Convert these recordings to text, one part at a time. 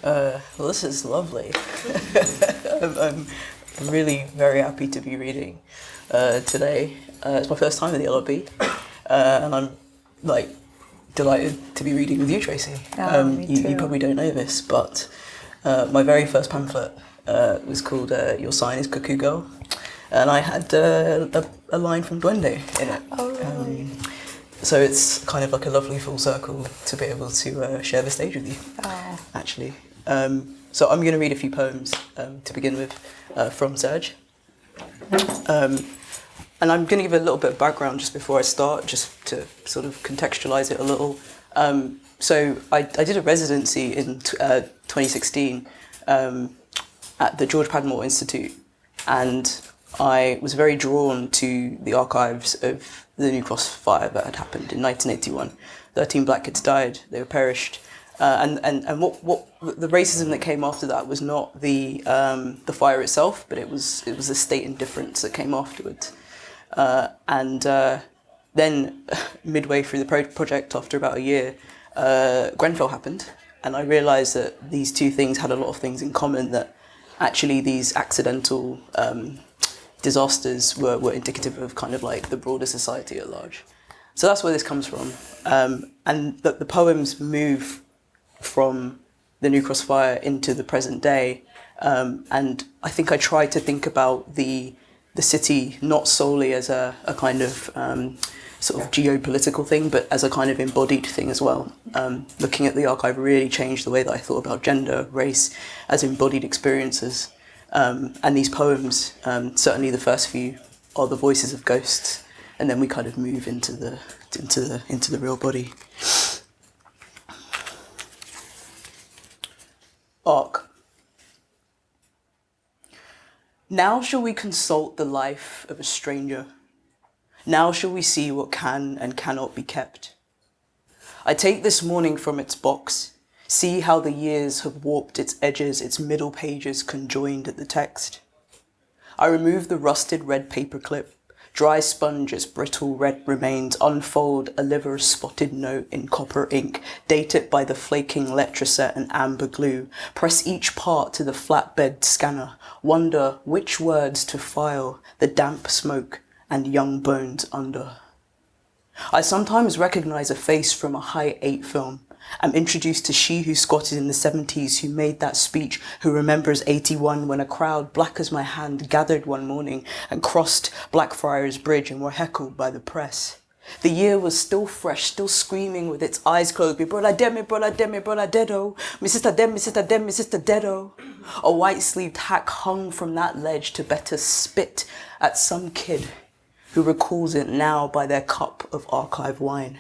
Well, this is lovely. I'm really very happy to be reading today. It's my first time at the LRB, and I'm like delighted to be reading with you, Tracy. You probably don't know this, but my very first pamphlet was called "Your Sign is Cuckoo Girl," and I had a line from Duende in it. Oh, really? So it's kind of like a lovely full circle to be able to share the stage with you, actually. So I'm going to read a few poems to begin with from Serge. And I'm going to give a little bit of background just before I start, just to sort of contextualise it a little. So I did a residency in 2016 at the George Padmore Institute, and I was very drawn to the archives of the New Cross fire that had happened in 1981. 13 black kids died, they were perished. And what the racism that came after that was not the fire itself, but it was the state indifference that came afterwards. Then midway through the project, after about a year, Grenfell happened, and I realised that these two things had a lot of things in common, that actually these accidental disasters were indicative of kind of like the broader society at large. So that's where this comes from. And the poems move from the New Cross fire into the present day. And I think I try to think about the city not solely as a kind of sort of geopolitical thing, but as a kind of embodied thing as well. Looking at the archive really changed the way that I thought about gender, race, as embodied experiences. And these poems, certainly the first few, are the voices of ghosts, and then we kind of move into the real body. Arc. Now shall we consult the life of a stranger. Now shall we see what can and cannot be kept. I take this morning from its box, see how the years have warped its edges, its middle pages conjoined at the text. I remove the rusted red paperclip, dry sponge its brittle red remains, unfold a liver-spotted note in copper ink, date it by the flaking letraset and amber glue, press each part to the flatbed scanner, wonder which words to file, the damp smoke and young bones under. I sometimes recognise a face from a high 8 film. I'm introduced to she who squatted in the 70s, who made that speech, who remembers 81 when a crowd black as my hand gathered one morning and crossed Blackfriars Bridge and were heckled by the press. The year was still fresh, still screaming with its eyes closed. Me brother dead, me brother dead, me brother dead-o. Me sister dead, me sister dead, me sister dead-o. A white-sleeved hack hung from that ledge to better spit at some kid who recalls it now by their cup of archive wine.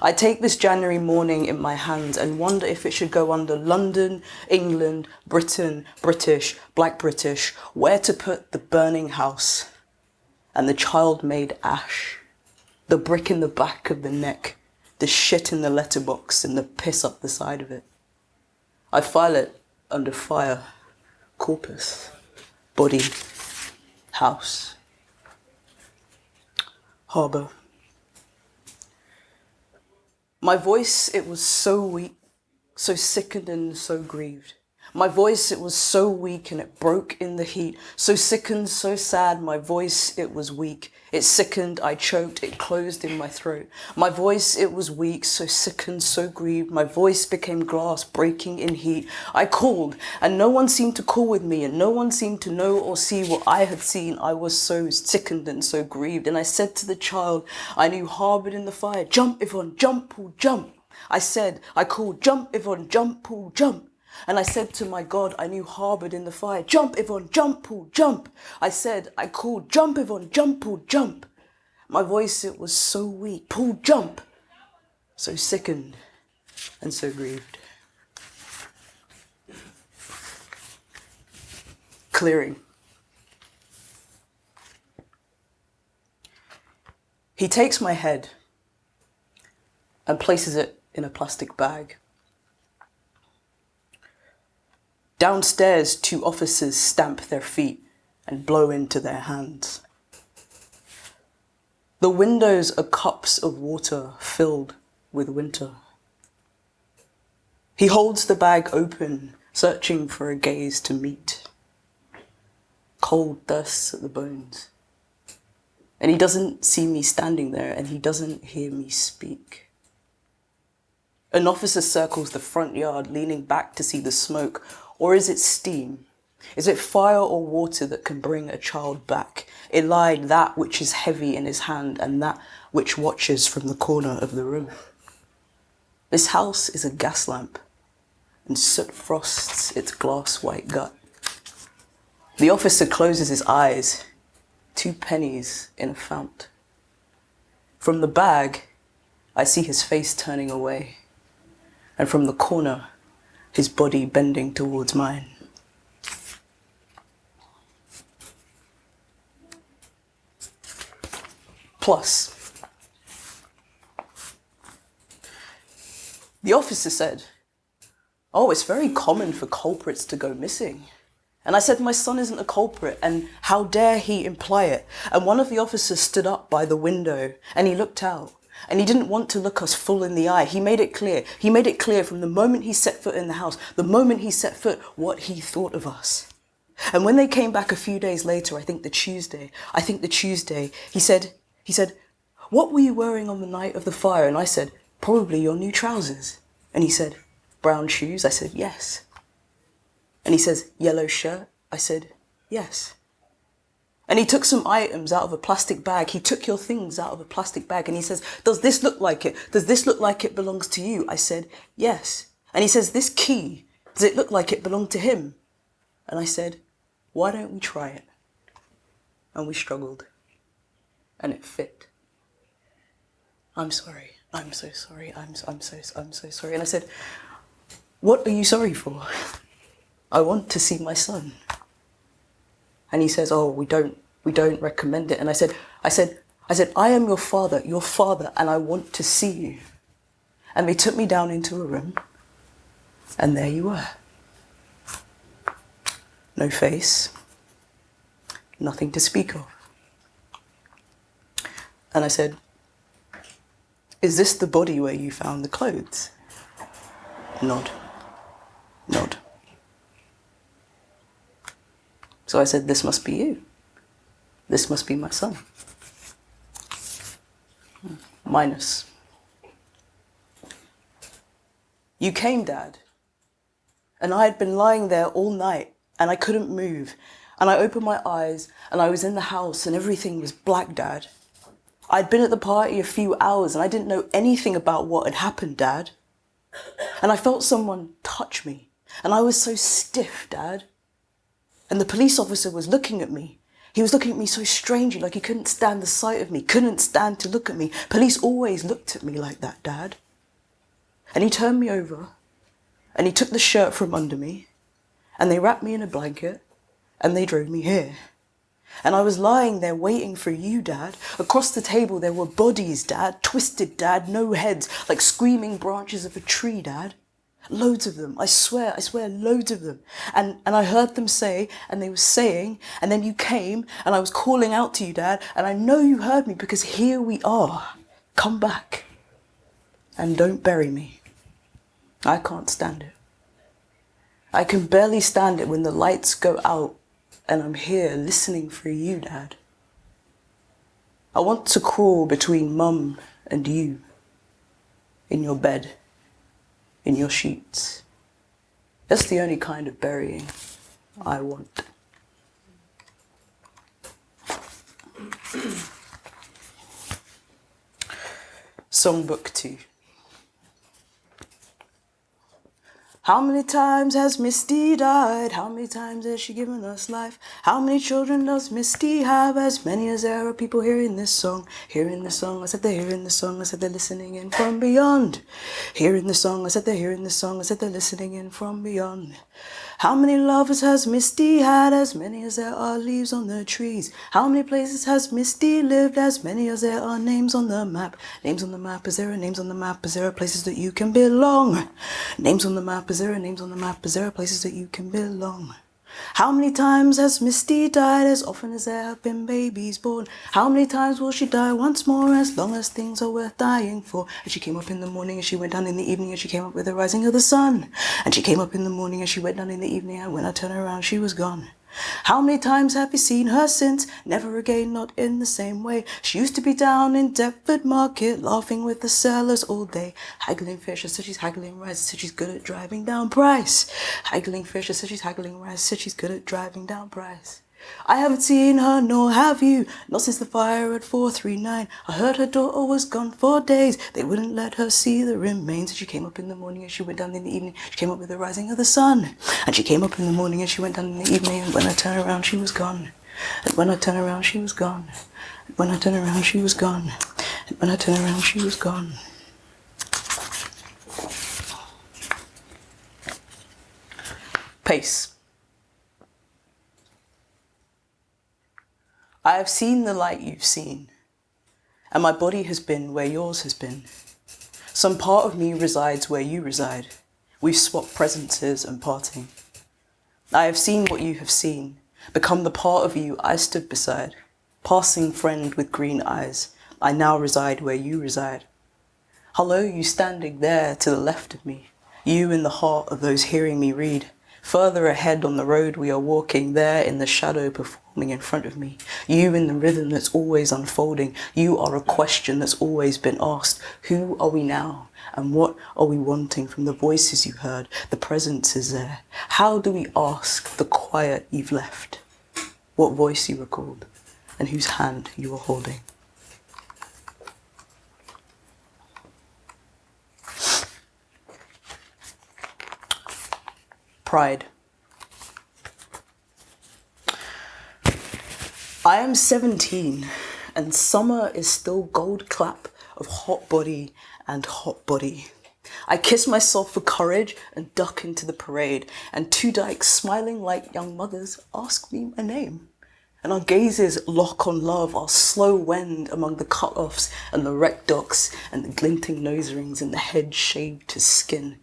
I take this January morning in my hands and wonder if it should go under London, England, Britain, British, Black British, where to put the burning house and the child-made ash, the brick in the back of the neck, the shit in the letterbox and the piss up the side of it. I file it under fire, corpus, body, house, harbour. My voice, it was so weak, so sickened and so grieved. My voice, it was so weak and it broke in the heat. So sickened, so sad, my voice, it was weak. It sickened, I choked, it closed in my throat. My voice, it was weak, so sickened, so grieved. My voice became glass breaking in heat. I called, and no one seemed to call with me, and no one seemed to know or see what I had seen. I was so sickened and so grieved. And I said to the child I knew harboured in the fire, jump, Yvonne, jump, Paul, jump. I called, jump, Yvonne, jump, Paul, jump. And I said to my God I knew harboured in the fire, jump, Yvonne, jump, Paul, jump. I called, jump, Yvonne, jump, Paul, jump. My voice, it was so weak, Paul, jump. So sickened and so grieved. Clearing. He takes my head and places it in a plastic bag. Downstairs, 2 officers stamp their feet and blow into their hands. The windows are cups of water filled with winter. He holds the bag open, searching for a gaze to meet. Cold thirsts at the bones. And he doesn't see me standing there, and he doesn't hear me speak. An officer circles the front yard, leaning back to see the smoke. Or is it steam? Is it fire or water that can bring a child back? Elide that which is heavy in his hand and that which watches from the corner of the room. This house is a gas lamp, and soot frosts its glass white gut. The officer closes his eyes, 2 pennies in a fount. From the bag, I see his face turning away, and from the corner, his body bending towards mine. Plus, the officer said, "Oh, it's very common for culprits to go missing." And I said, "My son isn't a culprit, and how dare he imply it?" And one of the officers stood up by the window, and he looked out, and he didn't want to look us full in the eye. He made it clear. He made it clear from the moment he set foot in the house, the moment he set foot, what he thought of us. And when they came back a few days later, I think the Tuesday, he said, "What were you wearing on the night of the fire?" And I said, "Probably your new trousers." And he said, "Brown shoes?" I said, "Yes." And he says, "Yellow shirt?" I said, "Yes." And he took some items out of a plastic bag. He took your things out of a plastic bag. And he says, "Does this look like it? Does this look like it belongs to you?" I said, "Yes." And he says, "This key, does it look like it belonged to him?" And I said, "Why don't we try it?" And we struggled. And it fit. "I'm sorry. I'm so sorry. I'm so sorry." And I said, "What are you sorry for?" "I want to see my son." And he says, "Oh, we don't recommend it." And I said, "I am your father, and I want to see you." And they took me down into a room, and there you were. No face, nothing to speak of. And I said, "Is this the body where you found the clothes?" Nod. So I said, "This must be you. This must be my son." Minus. "You came, Dad. And I had been lying there all night, and I couldn't move. And I opened my eyes, and I was in the house, and everything was black, Dad. I'd been at the party a few hours, and I didn't know anything about what had happened, Dad. And I felt someone touch me, and I was so stiff, Dad. And the police officer was looking at me. He was looking at me so strangely, like he couldn't stand the sight of me, couldn't stand to look at me. Police always looked at me like that, Dad. And he turned me over, and he took the shirt from under me, and they wrapped me in a blanket, and they drove me here. And I was lying there waiting for you, Dad. Across the table there were bodies, Dad, twisted, Dad, no heads, like screaming branches of a tree, Dad. Loads of them, I swear, loads of them. And I heard them say, and they were saying, and then you came, and I was calling out to you, Dad, and I know you heard me because here we are. Come back. And don't bury me. I can't stand it. I can barely stand it when the lights go out and I'm here listening for you, Dad. I want to crawl between Mum and you, in your bed, in your sheets. That's the only kind of burying I want. Songbook 2. How many times has Misty died? How many times has she given us life? How many children does Misty have? As many as there are people hearing this song. Hearing the song, I said they're hearing the song. I said they're listening in from beyond. Hearing the song, I said they're hearing the song. I said they're listening in from beyond. How many lovers has Misty had? As many as there are leaves on the trees. How many places has Misty lived? As many as there are names on the map. Names on the map, is there a names on the map? Is there places that you can belong? Names on the map, is there a names on the map? Is there places that you can belong? How many times has Misty died? As often as there have been babies born. How many times will she die once more? As long as things are worth dying for. And she came up in the morning and she went down in the evening, and she came up with the rising of the sun. And she came up in the morning and she went down in the evening, and when I turned around she was gone. How many times have you seen her since? Never again, not in the same way. She used to be down in Deptford Market, laughing with the sellers all day. Haggling fish, I said she's haggling rice, I said she's good at driving down price. Haggling fish, I said she's haggling rice, I said she's good at driving down price. I haven't seen her, nor have you, not since the fire at 439. I heard her daughter was gone for days. They wouldn't let her see the remains. And she came up in the morning and she went down in the evening. She came up with the rising of the sun. And she came up in the morning and she went down in the evening. And when I turned around, she was gone. And when I turned around, she was gone. And when I turned around, she was gone. And when I turned around, she was gone. Pace. I have seen the light you've seen, and my body has been where yours has been. Some part of me resides where you reside. We've swapped presences and parting. I have seen what you have seen, become the part of you I stood beside. Passing friend with green eyes, I now reside where you reside. Hello, you standing there to the left of me, you in the heart of those hearing me read. Further ahead on the road we are walking, there in the shadow performing in front of me. You in the rhythm that's always unfolding. You are a question that's always been asked. Who are we now? And what are we wanting from the voices you heard? The presence is there. How do we ask the quiet you've left? What voice you recalled? And whose hand you are holding? Pride. I am 17 and summer is still gold clap of hot body and hot body. I kiss myself for courage and duck into the parade, and two dykes smiling like young mothers ask me my name. And our gazes lock on love, our slow wend among the cut-offs and the wrecked docks and the glinting nose rings and the head shaved to skin.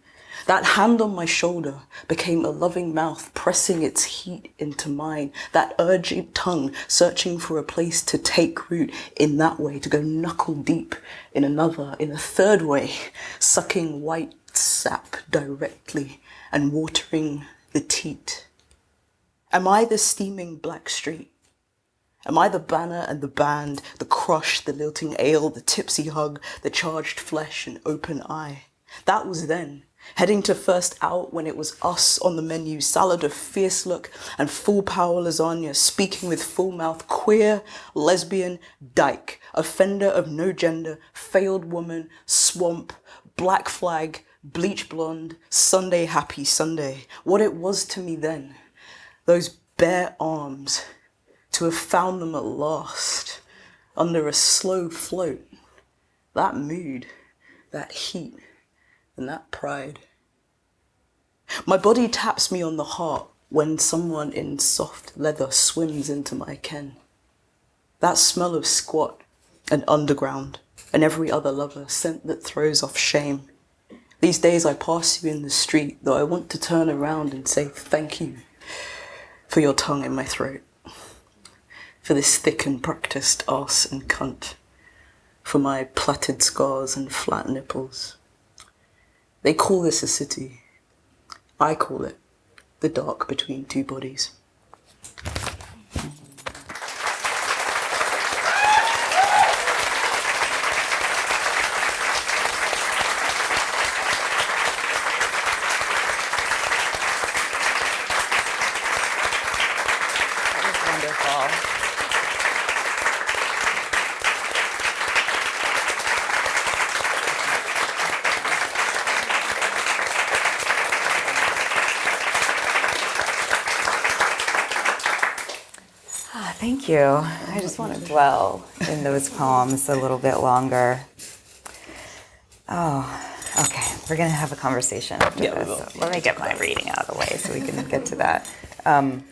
That hand on my shoulder became a loving mouth pressing its heat into mine. That urgent tongue searching for a place to take root in that way, to go knuckle deep in another, in a third way, sucking white sap directly and watering the teat. Am I the steaming black street? Am I the banner and the band, the crush, the lilting ale, the tipsy hug, the charged flesh and open eye? That was then. Heading to first out when it was us on the menu, salad of fierce look and full power lasagna, speaking with full mouth, queer, lesbian, dyke, offender of no gender, failed woman, swamp, black flag, bleach blonde, Sunday happy Sunday. What it was to me then, those bare arms, to have found them at last, under a slow float, that mood, that heat, and that pride. My body taps me on the heart when someone in soft leather swims into my ken. That smell of squat and underground and every other lover, scent that throws off shame. These days I pass you in the street, though I want to turn around and say thank you for your tongue in my throat, for this thick and practiced arse and cunt, for my plaited scars and flat nipples. They call this a city. I call it the dark between two bodies. That was wonderful. Thank you. I just want to dwell in those poems a little bit longer. Oh, okay. We're going to have a conversation after this. So let me get my reading out of the way so we can get to that. I'm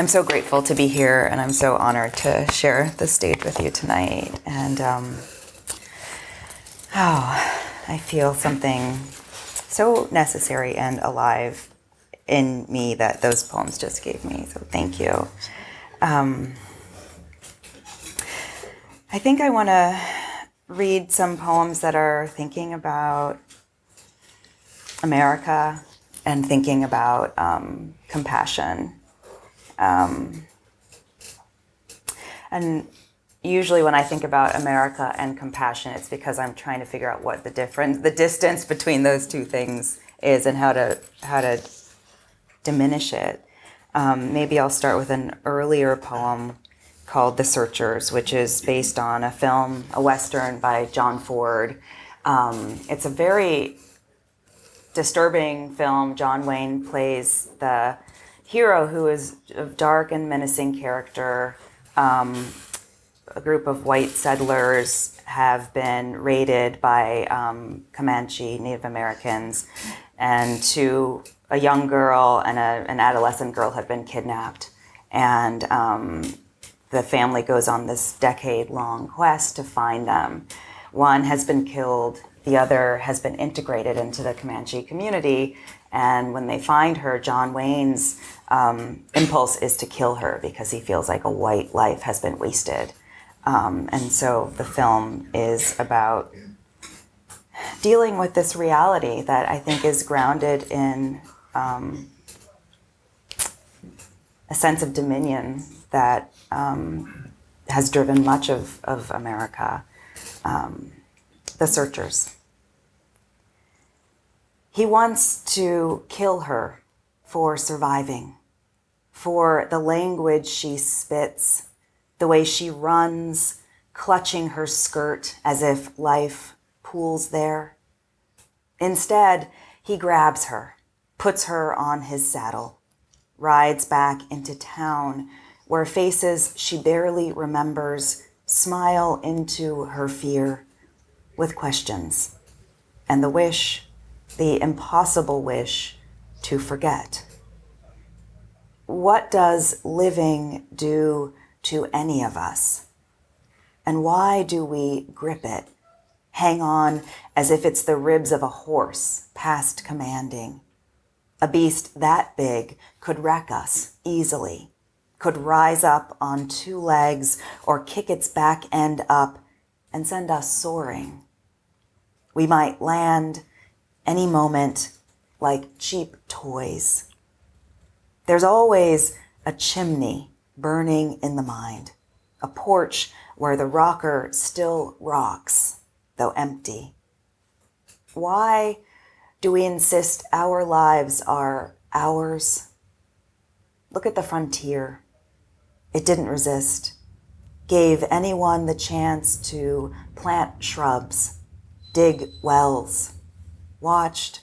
so grateful to be here, and I'm so honored to share the stage with you tonight. And I feel something so necessary and alive in me that those poems just gave me. So thank you. I think I want to read some poems that are thinking about America and thinking about compassion. And usually when I think about America and compassion, it's because I'm trying to figure out what the distance between those two things is and how to diminish it. Maybe I'll start with an earlier poem called The Searchers, which is based on a film, a Western by John Ford. It's a very disturbing film. John Wayne plays the hero, who is a dark and menacing character. A group of white settlers have been raided by Comanche Native Americans, and a young girl and an adolescent girl have been kidnapped. And the family goes on this decade-long quest to find them. One has been killed, the other has been integrated into the Comanche community, and when they find her, John Wayne's impulse is to kill her because he feels like a white life has been wasted. And so the film is about dealing with this reality that I think is grounded in a sense of dominion that has driven much of America. The Searchers. He wants to kill her for surviving, for the language she spits, the way she runs, clutching her skirt as if life pools there. Instead, he grabs her, puts her on his saddle, rides back into town where faces she barely remembers smile into her fear with questions and the wish, the impossible wish, to forget. What does living do to any of us? And why do we grip it, hang on as if it's the ribs of a horse past commanding? A beast that big could wreck us easily, could rise up on two legs or kick its back end up and send us soaring. We might land any moment like cheap toys. There's always a chimney burning in the mind, a porch where the rocker still rocks, though empty. Why do we insist our lives are ours? Look at the frontier. It didn't resist, gave anyone the chance to plant shrubs, dig wells, watched,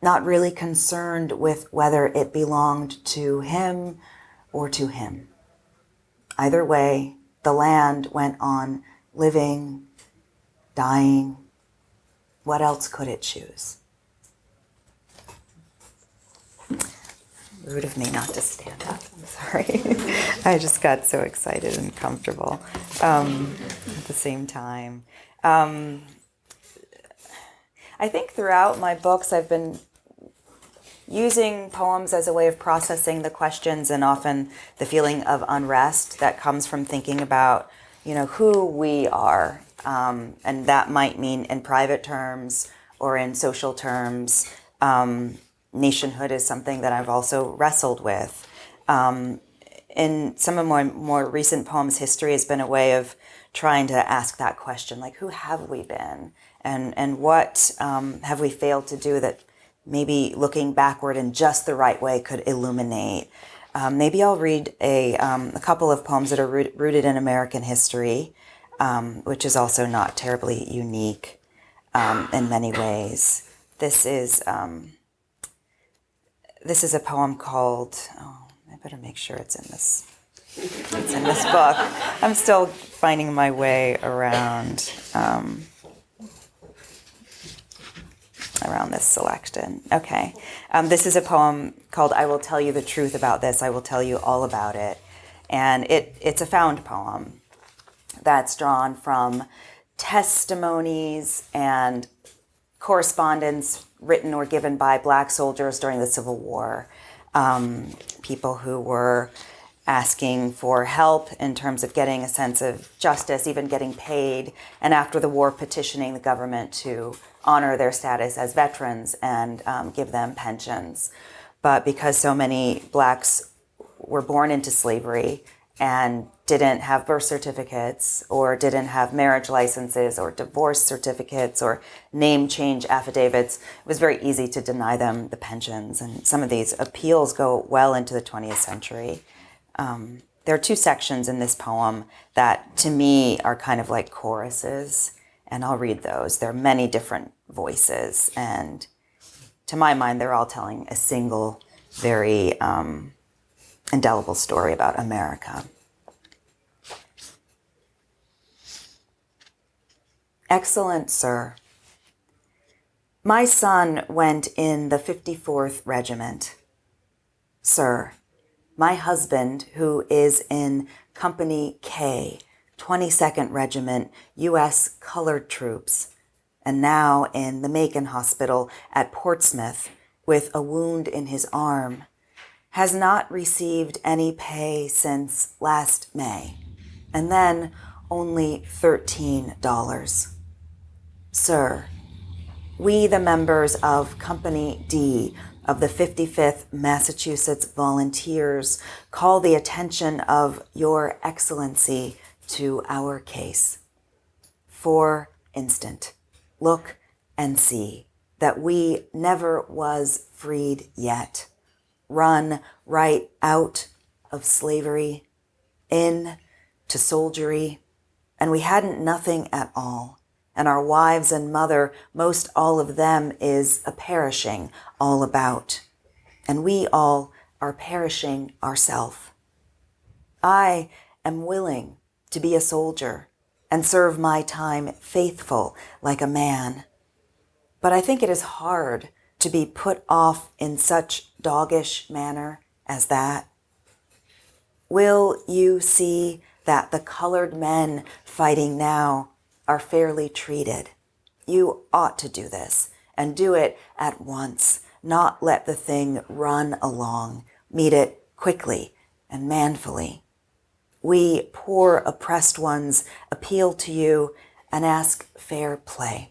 not really concerned with whether it belonged to him or to him. Either way, the land went on living, dying. What else could it choose? Rude of me not to stand up. I'm sorry. I just got so excited and comfortable at the same time. I think throughout my books I've been using poems as a way of processing the questions and often the feeling of unrest that comes from thinking about, who we are. And that might mean in private terms or in social terms. Nationhood is something that I've also wrestled with. In some of my more recent poems, history has been a way of trying to ask that question, like, who have we been? And what have we failed to do that maybe looking backward in just the right way could illuminate? Maybe I'll read a couple of poems that are rooted in American history, which is also not terribly unique in many ways. This is a poem called, I better make sure it's in this book. I'm still finding my way around this selection. Okay. This is a poem called I Will Tell You the Truth About This. I Will Tell You All About It. And it's a found poem that's drawn from testimonies and correspondence written or given by Black soldiers during the Civil War, people who were asking for help in terms of getting a sense of justice, even getting paid, and after the war petitioning the government to honor their status as veterans and give them pensions. But because so many Blacks were born into slavery and didn't have birth certificates or didn't have marriage licenses or divorce certificates or name change affidavits, it was very easy to deny them the pensions. And some of these appeals go well into the 20th century. There are two sections in this poem that to me are kind of like choruses, and I'll read those. There are many different voices, and to my mind, they're all telling a single, very indelible story about America. Excellent Sir, my son went in the 54th Regiment. Sir, my husband, who is in Company K, 22nd Regiment, U.S. Colored Troops, and now in the Macon Hospital at Portsmouth with a wound in his arm, has not received any pay since last May, and then only $13. Sir, we, the members of Company D of the 55th Massachusetts Volunteers, call the attention of Your Excellency to our case. For instant, look and see that we never was freed yet, run right out of slavery, in to soldiery, and we hadn't nothing at all. And our wives and mother, most all of them is a perishing all about. And we all are perishing ourself. I am willing to be a soldier and serve my time faithful like a man. But I think it is hard to be put off in such doggish manner as that. Will you see that the colored men fighting now are fairly treated? You ought to do this, and do it at once, not let the thing run along. Meet it quickly and manfully. We poor oppressed ones appeal to you and ask fair play.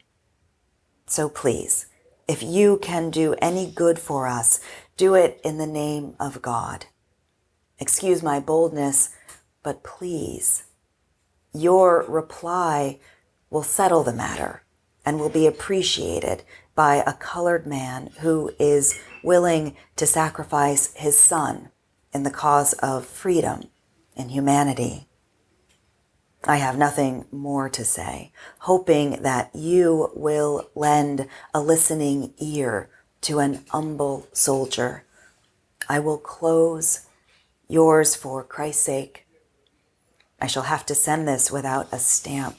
So please, if you can do any good for us, do it in the name of God. Excuse my boldness, but please, your reply will settle the matter and will be appreciated by a colored man who is willing to sacrifice his son in the cause of freedom and humanity. I have nothing more to say, hoping that you will lend a listening ear to an humble soldier. I will close. Yours for Christ's sake. I shall have to send this without a stamp,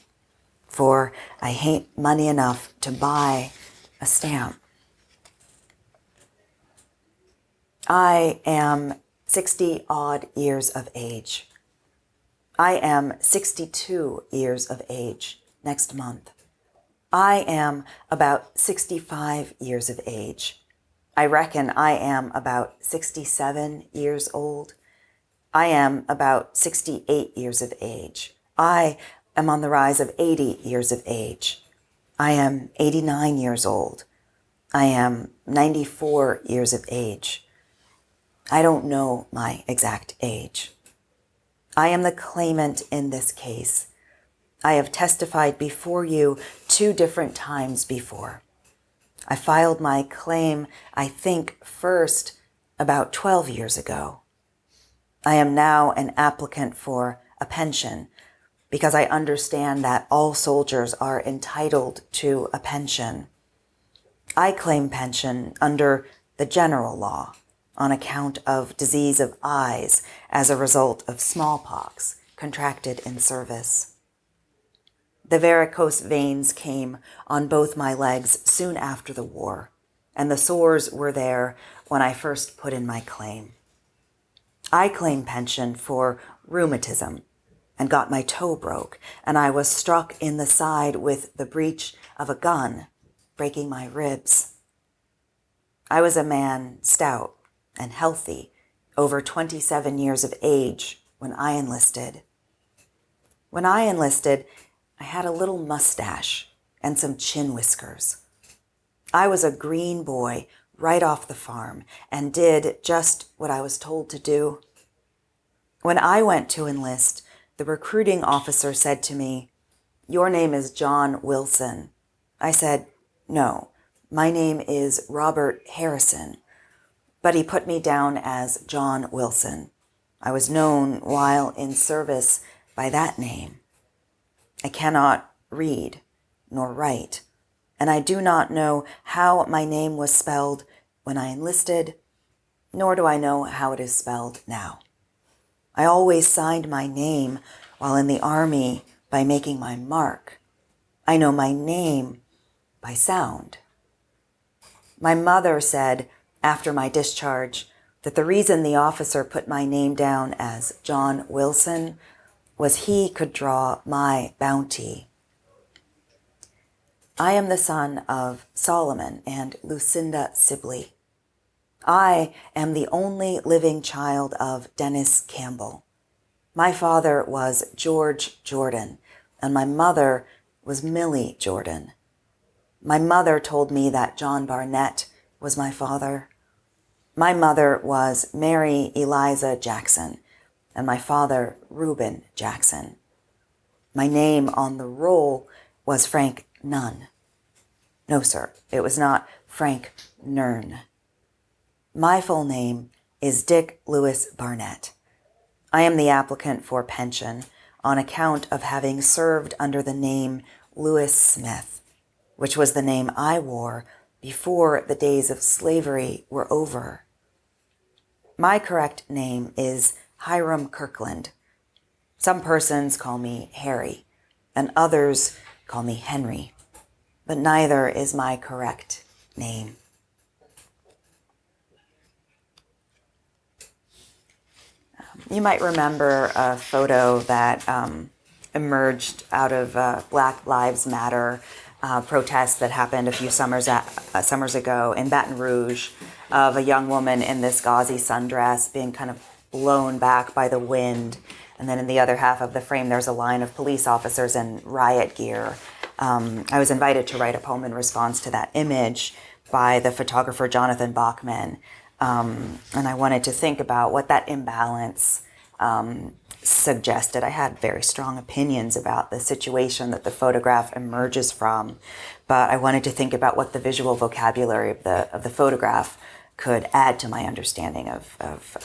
for I hain't money enough to buy a stamp. I am 60-odd years of age. I am 62 years of age next month. I am about 65 years of age. I reckon I am about 67 years old. I am about 68 years of age. I am on the rise of 80 years of age. I am 89 years old. I am 94 years of age. I don't know my exact age. I am the claimant in this case. I have testified before you 2 different times before. I filed my claim, I think, first about 12 years ago. I am now an applicant for a pension because I understand that all soldiers are entitled to a pension. I claim pension under the general law on account of disease of eyes as a result of smallpox contracted in service. The varicose veins came on both my legs soon after the war, and the sores were there when I first put in my claim. I claim pension for rheumatism and got my toe broke, and I was struck in the side with the breech of a gun, breaking my ribs. I was a man stout and healthy, over 27 years of age when I enlisted. When I enlisted, I had a little mustache and some chin whiskers. I was a green boy right off the farm and did just what I was told to do. When I went to enlist, the recruiting officer said to me, "Your name is John Wilson." I said, "No, my name is Robert Harrison." But he put me down as John Wilson. I was known while in service by that name. I cannot read nor write, and I do not know how my name was spelled when I enlisted, nor do I know how it is spelled now. I always signed my name while in the Army by making my mark. I know my name by sound. My mother said after my discharge that the reason the officer put my name down as John Wilson was he could draw my bounty. I am the son of Solomon and Lucinda Sibley. I am the only living child of Dennis Campbell. My father was George Jordan, and my mother was Millie Jordan. My mother told me that John Barnett was my father. My mother was Mary Eliza Jackson, and my father, Reuben Jackson. My name on the roll was Frank Nunn. No, sir, it was not Frank Nern. My full name is Dick Lewis Barnett. I am the applicant for pension on account of having served under the name Lewis Smith, which was the name I wore before the days of slavery were over. My correct name is Hiram Kirkland. Some persons call me Harry, and others call me Henry, but neither is my correct name. You might remember a photo that emerged out of Black Lives Matter protests that happened a few summers ago in Baton Rouge, of a young woman in this gauzy sundress being kind of blown back by the wind. And then in the other half of the frame, there's a line of police officers in riot gear. I was invited to write a poem in response to that image by the photographer Jonathan Bachman. And I wanted to think about what that imbalance suggested. I had very strong opinions about the situation that the photograph emerges from, but I wanted to think about what the visual vocabulary of the photograph could add to my understanding of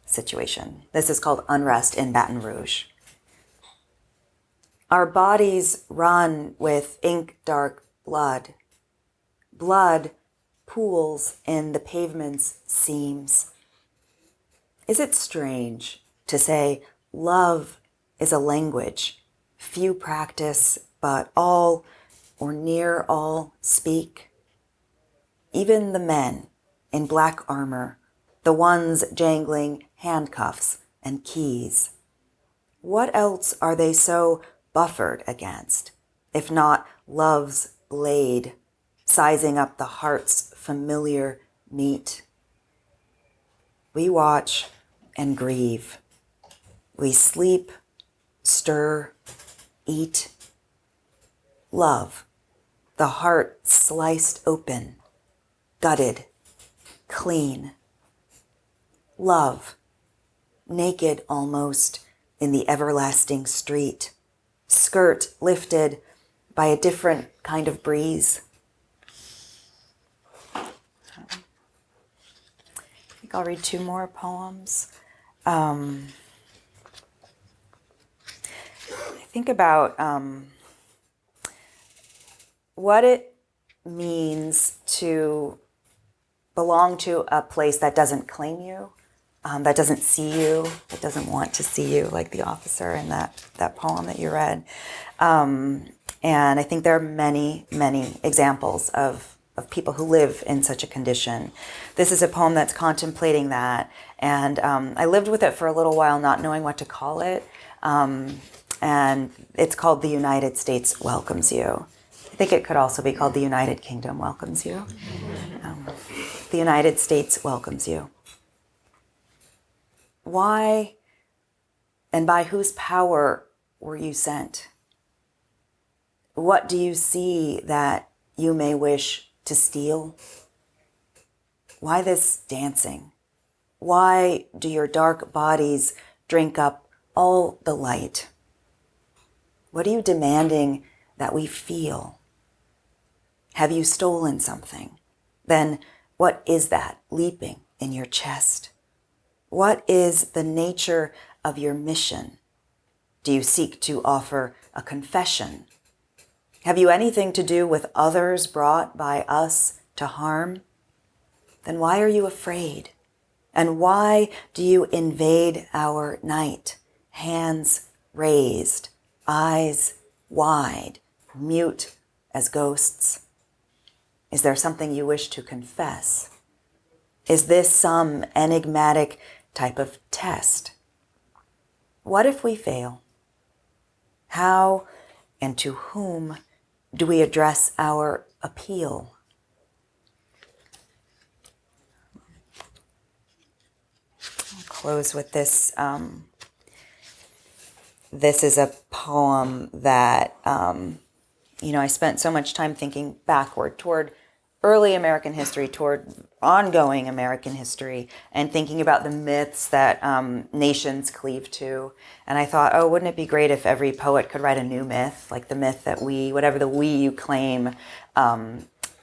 situation. This is called Unrest in Baton Rouge. Our bodies run with ink-dark blood. Blood pools in the pavement's seams. Is it strange to say love is a language few practice, but all or near all speak? Even the men in black armor, the ones jangling handcuffs and keys. What else are they so buffered against, if not love's blade, sizing up the heart's familiar meat? We watch and grieve. We sleep, stir, eat. Love, the heart sliced open, gutted, clean. Love, naked almost in the everlasting street, skirt lifted by a different kind of breeze. I think I'll read two more poems. I think about what it means to belong to a place that doesn't claim you, that doesn't see you, that doesn't want to see you, like the officer in that poem that you read. And I think there are many, many examples of people who live in such a condition. This is a poem that's contemplating that. And I lived with it for a little while, not knowing what to call it. And it's called The United States Welcomes You. I think it could also be called The United Kingdom Welcomes You. the United States welcomes you. Why and by whose power were you sent? What do you see that you may wish to steal? Why this dancing? Why do your dark bodies drink up all the light? What are you demanding that we feel? Have you stolen something? Then what is that leaping in your chest? What is the nature of your mission? Do you seek to offer a confession? Have you anything to do with others brought by us to harm? Then why are you afraid? And why do you invade our night, hands raised, eyes wide, mute as ghosts? Is there something you wish to confess? Is this some enigmatic type of test? What if we fail? How and to whom do we address our appeal? I'll close with this. This is a poem that, I spent so much time thinking backward toward early American history, toward ongoing American history, and thinking about the myths that nations cleave to. And I thought, wouldn't it be great if every poet could write a new myth, like the myth that whatever the we you claim,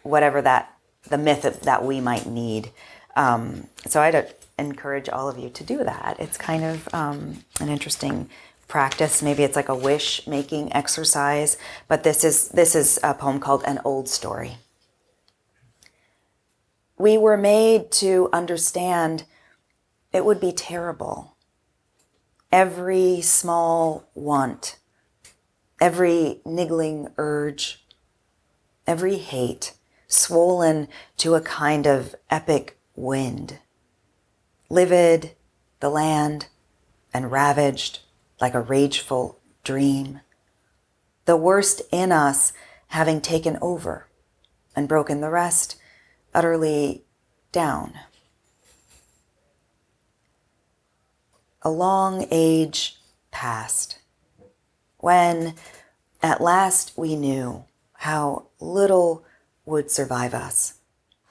whatever the myth that we might need. So I'd encourage all of you to do that. It's kind of an interesting practice. Maybe it's like a wish-making exercise, but this is a poem called An Old Story. We were made to understand it would be terrible. Every small want, every niggling urge, every hate swollen to a kind of epic wind. Livid, the land, and ravaged like a rageful dream. The worst in us having taken over and broken the rest utterly down. A long age passed when at last we knew how little would survive us,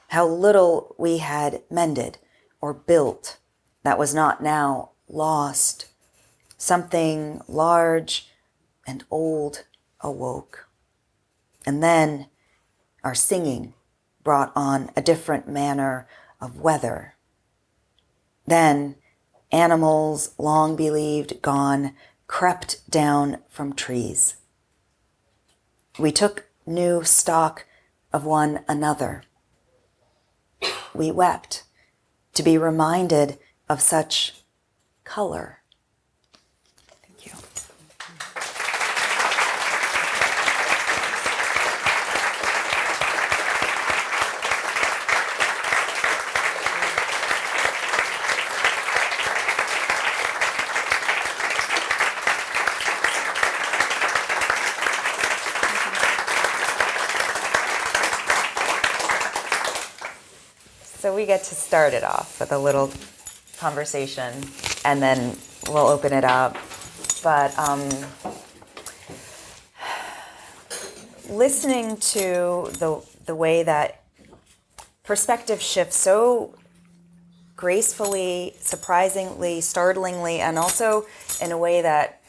how little we had mended or built that was not now lost. Something large and old awoke. And then our singing brought on a different manner of weather. Then animals long believed gone crept down from trees. We took new stock of one another. We wept to be reminded of such color. Thank you. So we get to start it off with a little conversation, and then we'll open it up. But listening to the way that perspective shifts so gracefully, surprisingly, startlingly, and also in a way that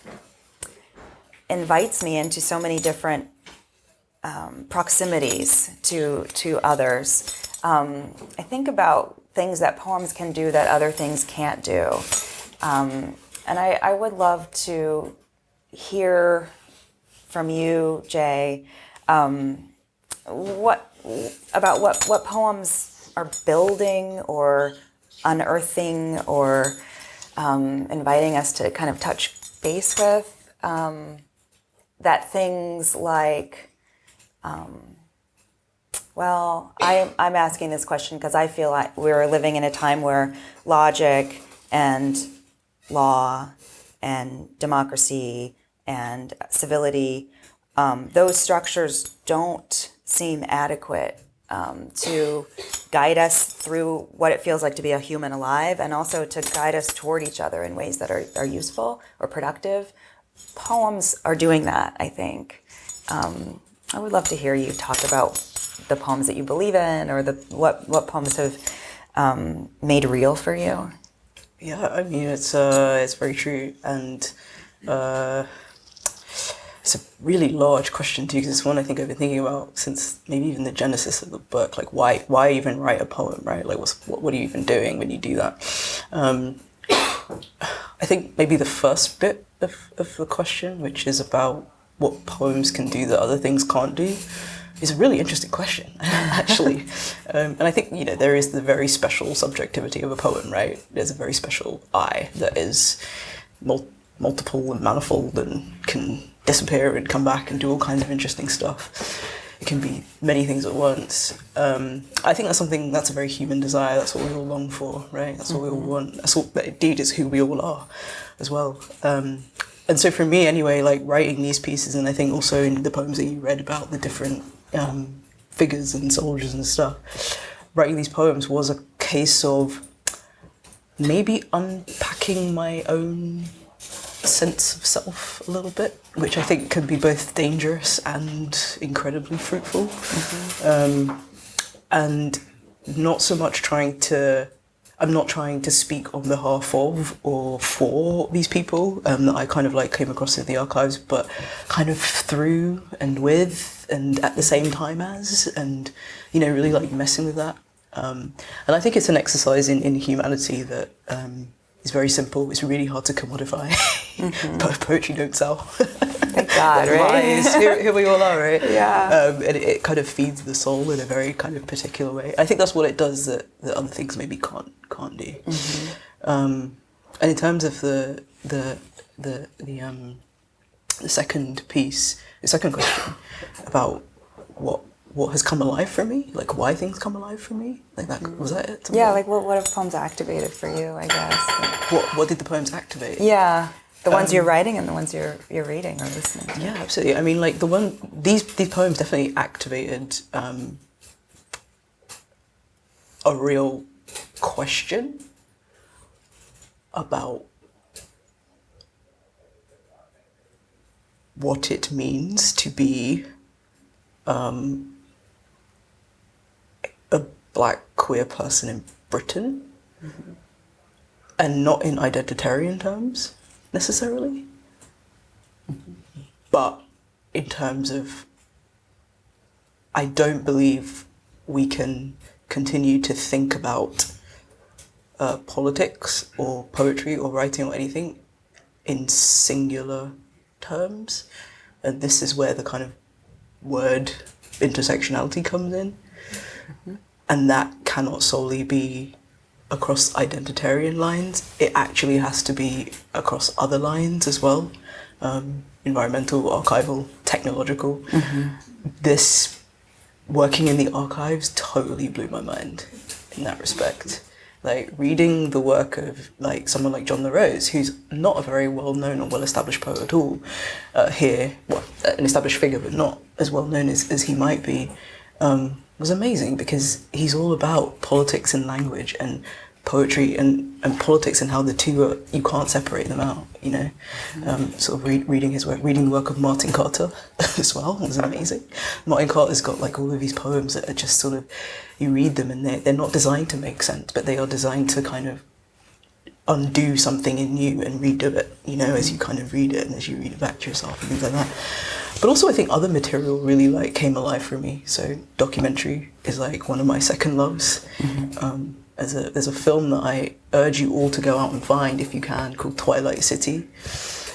invites me into so many different proximities to others. I think about things that poems can do that other things can't do. And I would love to hear from you, Jay, what poems are building or unearthing or inviting us to kind of touch base with. That things like... Well, I'm asking this question because I feel like we're living in a time where logic and law and democracy and civility, those structures don't seem adequate to guide us through what it feels like to be a human alive, and also to guide us toward each other in ways that are useful or productive. Poems are doing that, I think. I would love to hear you talk about the poems that you believe in, or what poems have made real for you. Yeah, I mean, it's very true, and it's a really large question too, because it's one I think I've been thinking about since maybe even the genesis of the book. Like, why even write a poem, right? Like, what are you even doing when you do that? I think maybe the first bit of the question, which is about what poems can do that other things can't do, is a really interesting question, actually. And I think, there is the very special subjectivity of a poem, right? There's a very special I that is multiple and manifold and can disappear and come back and do all kinds of interesting stuff. It can be many things at once. I think that's a very human desire. That's what we all long for, right? That's what we all want. That indeed is who we all are as well. And so for me anyway, like writing these pieces, and I think also in the poems that you read about the different figures and soldiers and stuff, writing these poems was a case of maybe unpacking my own sense of self a little bit, which I think can be both dangerous and incredibly fruitful. And not so much I'm not trying to speak on behalf of or for these people that I kind of like came across in the archives, but kind of through and with and at the same time as, and really like messing with that. And I think it's an exercise in humanity that is very simple. It's really hard to commodify. Poetry don't sell. Thank God, right? Here we all are, right? Yeah. And it kind of feeds the soul in a very kind of particular way. I think that's what it does that other things maybe can't do. And in terms of the second piece, the second question about what has come alive for me, like why things come alive for me, like that, was that it? Yeah, like what have poems activated for you, I guess? What did the poems activate? Yeah, the ones you're writing and the ones you're reading or listening to. Yeah, absolutely. I mean, like these poems definitely activated a real question about what it means to be a black queer person in Britain, and not in identitarian terms necessarily, but in terms of I don't believe we can continue to think about politics or poetry or writing or anything in singular terms, and this is where the kind of word intersectionality comes in. And that cannot solely be across identitarian lines. It actually has to be across other lines as well. Environmental, archival, technological. This working in the archives totally blew my mind in that respect. Like reading the work of like someone like John La Rose, who's not a very well-known or well-established poet at all here, well, an established figure, but not as well-known as he might be, was amazing, because he's all about politics and language and poetry and politics, and how the two are, you can't separate them out, sort of reading his work, reading the work of Martin Carter as well was amazing. Martin Carter's got like all of these poems that are just sort of, you read them and they're not designed to make sense, but they are designed to kind of undo something in you and redo it, as you kind of read it and as you read it back to yourself and things like that. But also I think other material really like came alive for me. So documentary is like one of my second loves. There's a film that I urge you all to go out and find if you can, called Twilight City.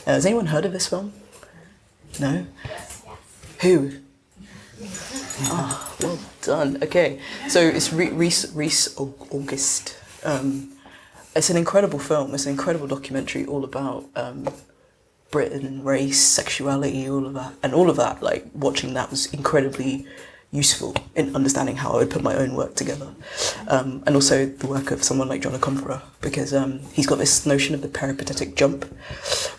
Has anyone heard of this film? No? Who? Oh, well done. Okay, so it's Reese August. It's an incredible film. It's an incredible documentary all about Britain, race, sexuality, all of that. And all of that, like watching that was incredibly useful in understanding how I would put my own work together. And also the work of someone like John O'Conferer, because he's got this notion of the peripatetic jump,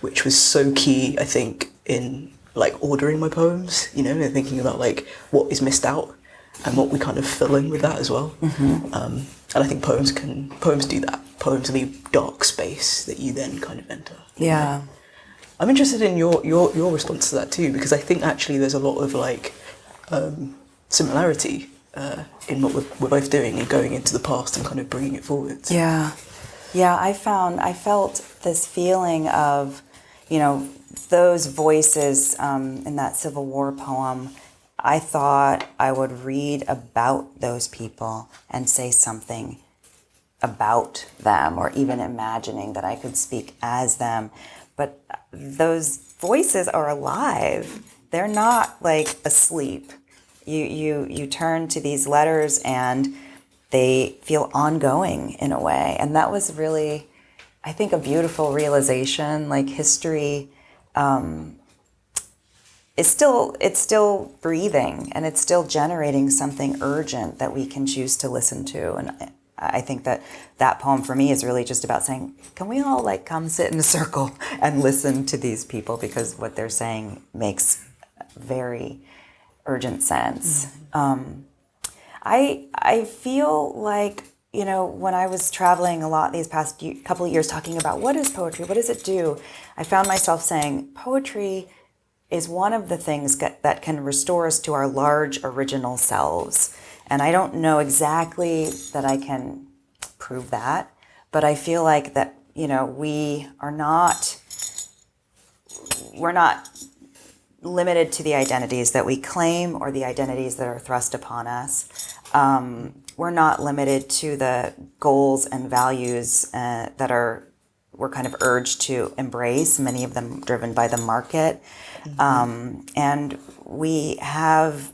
which was so key, I think, in like ordering my poems, and thinking about like what is missed out and what we kind of fill in with that as well. And I think poems do that. Poems leave dark space that you then kind of enter. Yeah. I'm interested in your response to that too, because I think actually there's a lot of like similarity in what we're both doing and going into the past and kind of bringing it forwards. Yeah. I felt this feeling of, those voices in that Civil War poem. I thought I would read about those people and say something about them, or even imagining that I could speak as them. But those voices are alive. They're not like asleep. You turn to these letters and they feel ongoing in a way. And that was really, I think, a beautiful realization. Like history, it's still breathing, and it's still generating something urgent that we can choose to listen to. And I think that poem for me is really just about saying, can we all like come sit in a circle and listen to these people, because what they're saying makes very urgent sense. I feel like, when I was traveling a lot these past couple of years talking about what is poetry, what does it do, I found myself saying poetry is one of the things that can restore us to our large original selves. And I don't know exactly that I can prove that, but I feel like that, we're not limited to the identities that we claim or the identities that are thrust upon us. We're not limited to the goals and values that we're kind of urged to embrace, many of them driven by the market. And we have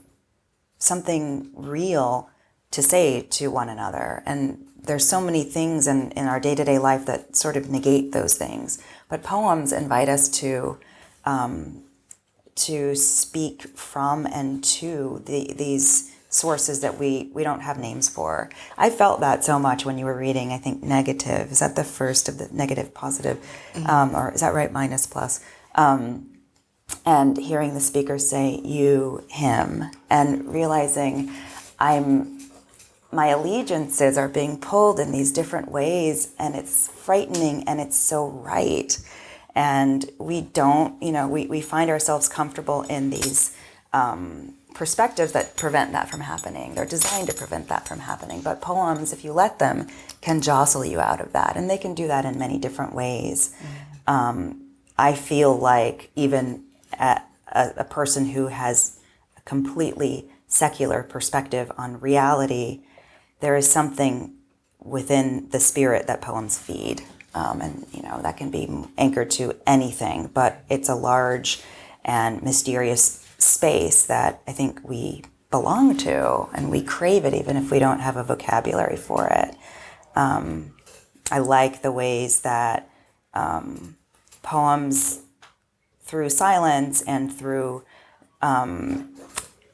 something real to say to one another. And there's so many things in our day-to-day life that sort of negate those things. But poems invite us to speak from and to these sources that we don't have names for. I felt that so much when you were reading, I think, Negative. Is that the first of the negative, positive? Or is that right, minus, plus? And hearing the speaker say you, him, and realizing my allegiances are being pulled in these different ways, and it's frightening and it's so right. And we don't, we find ourselves comfortable in these perspectives that prevent that from happening. They're designed to prevent that from happening. But poems, if you let them, can jostle you out of that. And they can do that in many different ways. I feel like even a person who has a completely secular perspective on reality, there is something within the spirit that poems feed. And, that can be anchored to anything, but it's a large and mysterious space that I think we belong to, and we crave it even if we don't have a vocabulary for it. I like the ways that poems, through silence and through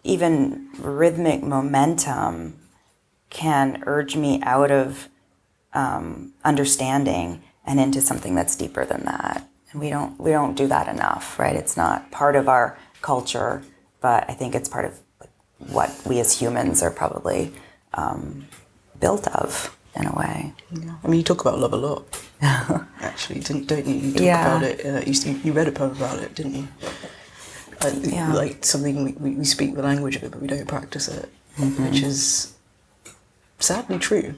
even rhythmic momentum, can urge me out of understanding and into something that's deeper than that. And we don't do that enough, right? It's not part of our culture, but I think it's part of what we as humans are probably built of in a way. Yeah. I mean, you talk about love a lot, actually, don't you? You talk about it. You read a poem about it, didn't you? Like something we speak the language of it, but we don't practice it, which is sadly true.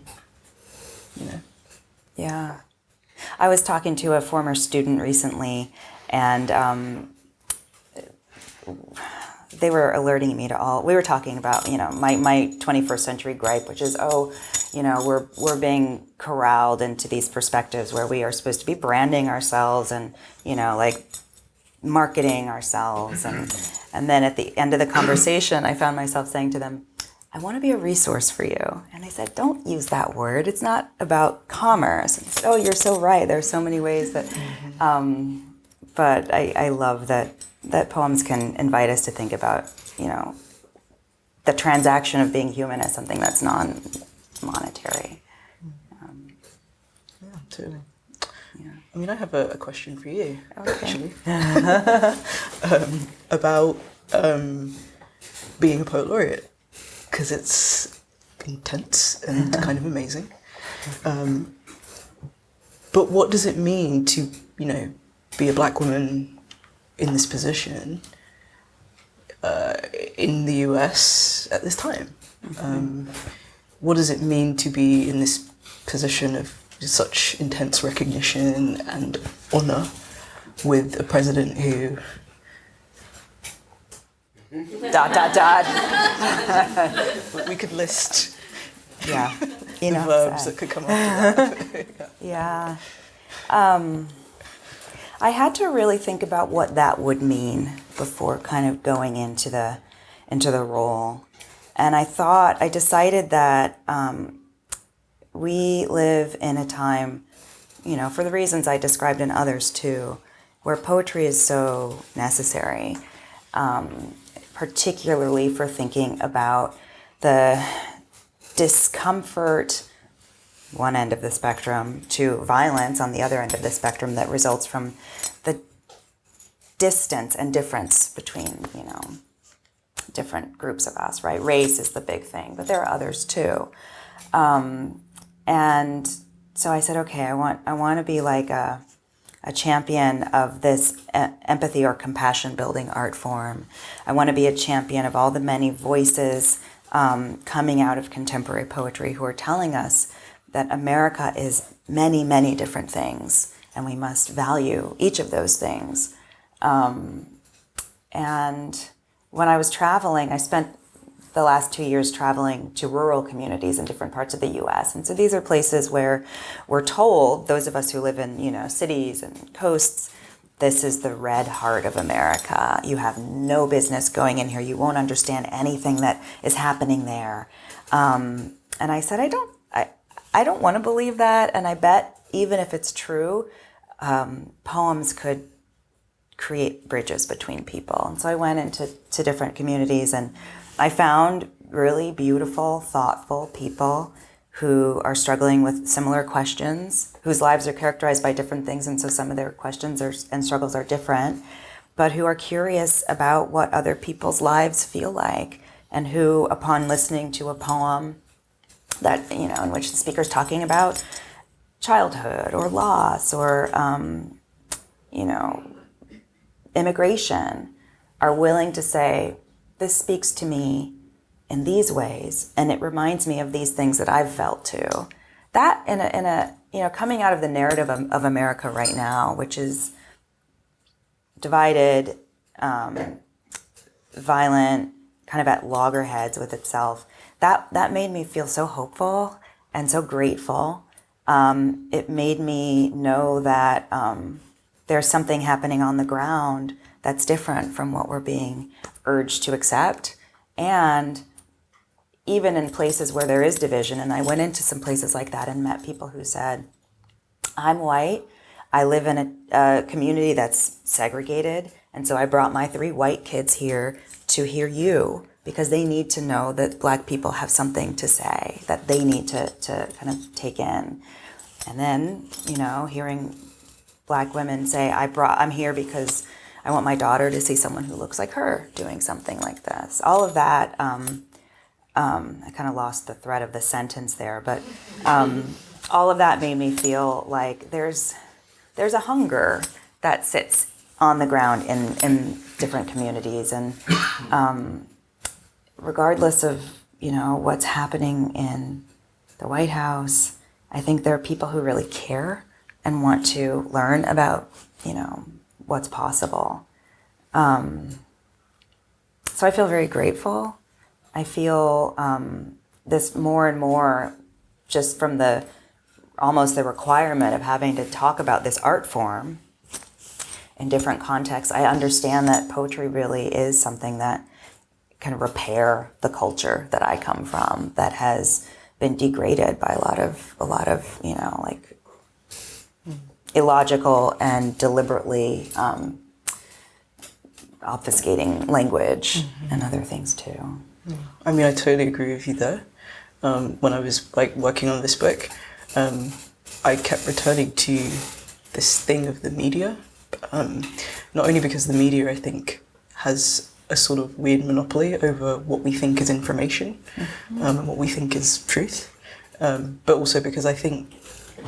Yeah. I was talking to a former student recently, and they were alerting me to all. We were talking about, my 21st century gripe, which is, we're being corralled into these perspectives where we are supposed to be branding ourselves and, like marketing ourselves. And then at the end of the conversation, I found myself saying to them, I want to be a resource for you. And I said, don't use that word. It's not about commerce. And they said, oh, you're so right. There's so many ways that, but I love that poems can invite us to think about, the transaction of being human as something that's non-monetary. Yeah, totally. Yeah. I mean, I have a question for you, actually, about being a Poet Laureate. because it's intense and kind of amazing. But what does it mean to, be a black woman in this position in the US at this time? What does it mean to be in this position of such intense recognition and honour with a president who... ... We could list the verbs that could come after that. Yeah. I had to really think about what that would mean before kind of going into the role. And I decided that we live in a time, for the reasons I described and others too, where poetry is so necessary, particularly for thinking about the discomfort, one end of the spectrum, to violence on the other end of the spectrum that results from the distance and difference between, different groups of us, right? Race is the big thing, but there are others too. And so I said, okay, I want to be like a champion of this empathy or compassion building art form. I want to be a champion of all the many voices coming out of contemporary poetry who are telling us that America is many, many different things, and we must value each of those things. And when I was traveling, I spent the last 2 years traveling to rural communities in different parts of the U.S. And so these are places where we're told, those of us who live in, cities and coasts, this is the red heart of America. You have no business going in here. You won't understand anything that is happening there. And I said, I don't want to believe that. And I bet even if it's true, poems could create bridges between people. And so I went into different communities, and I found really beautiful, thoughtful people who are struggling with similar questions, whose lives are characterized by different things, and so some of their questions and struggles are different, but who are curious about what other people's lives feel like, and who, upon listening to a poem that, in which the speaker's talking about childhood or loss or, immigration, are willing to say, this speaks to me in these ways, and it reminds me of these things that I've felt too. That in a coming out of the narrative of America right now, which is divided, violent, kind of at loggerheads with itself, that made me feel so hopeful and so grateful. It made me know that there's something happening on the ground that's different from what we're being urged to accept. And even in places where there is division, and I went into some places like that and met people who said, I'm white, I live in a community that's segregated, and so I brought my 3 white kids here to hear you, because they need to know that Black people have something to say, that they need to kind of take in. And then, hearing Black women say, I'm here because I want my daughter to see someone who looks like her doing something like this. All of that, I kind of lost the thread of the sentence there, but all of that made me feel like there's a hunger that sits on the ground in different communities, and regardless of what's happening in the White House, I think there are people who really care and want to learn about what's possible. So I feel very grateful. I feel this more and more just from almost the requirement of having to talk about this art form in different contexts. I understand that poetry really is something that can repair the culture that I come from, that has been degraded by a lot of illogical and deliberately obfuscating language and other things too. I mean, I totally agree with you there. When I was working on this book, I kept returning to this thing of the media, not only because the media, I think, has a sort of weird monopoly over what we think is information, and what we think is truth. But also because I think,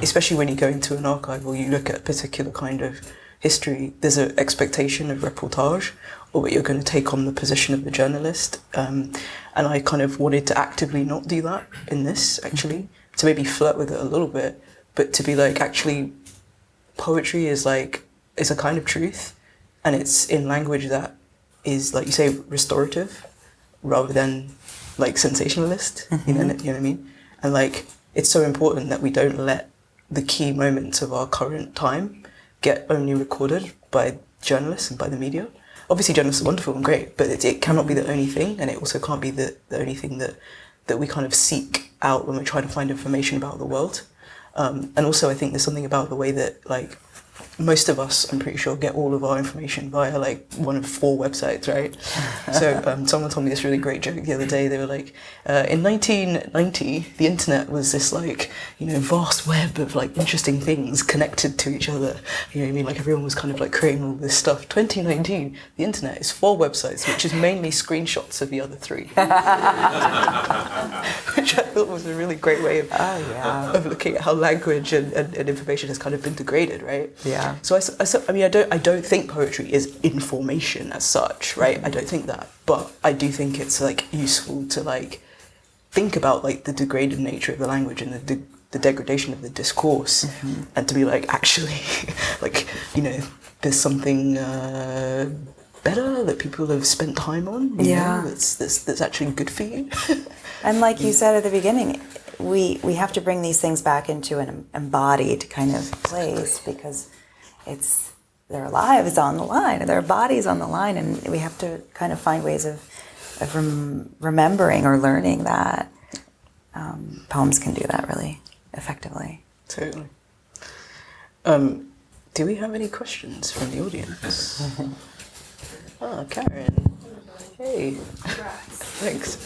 especially when you go into an archive or you look at a particular kind of history, there's an expectation of reportage, or that you're going to take on the position of the journalist. And I kind of wanted to actively not do that in this, actually, to maybe flirt with it a little bit, but to be like, actually, poetry is a kind of truth, and it's in language that is, like you say, restorative, rather than like sensationalist. You know what I mean? And like, it's so important that we don't let the key moments of our current time get only recorded by journalists and by the media. Obviously, journalists are wonderful and great, but it cannot be the only thing, and it also can't be the only thing that we kind of seek out when we're trying to find information about the world. And also, I think there's something about the way that, like, most of us, I'm pretty sure, get all of our information via like one of 4 websites, right? So someone told me this really great joke the other day. They were like, in 1990, the internet was this like, you know, vast web of like interesting things connected to each other. You know what I mean? Like everyone was kind of like creating all this stuff. 2019, the internet is 4 websites, which is mainly screenshots of the other 3. Which I thought was a really great way of looking at how language and information has kind of been degraded, right? Yeah. So I don't think poetry is information as such, right? I don't think that, but I do think it's like useful to like think about like the degraded nature of the language and the degradation of the discourse, and to be like, actually, like, you know, there's something better that people have spent time on. You know, that's actually good for you. And like you said at the beginning, we have to bring these things back into an embodied kind of place, because it's their lives on the line, their bodies on the line, and we have to kind of find ways of remembering or learning that. Poems can do that really effectively. Totally. Do we have any questions from the audience? Oh, Karen. Hey. Thanks.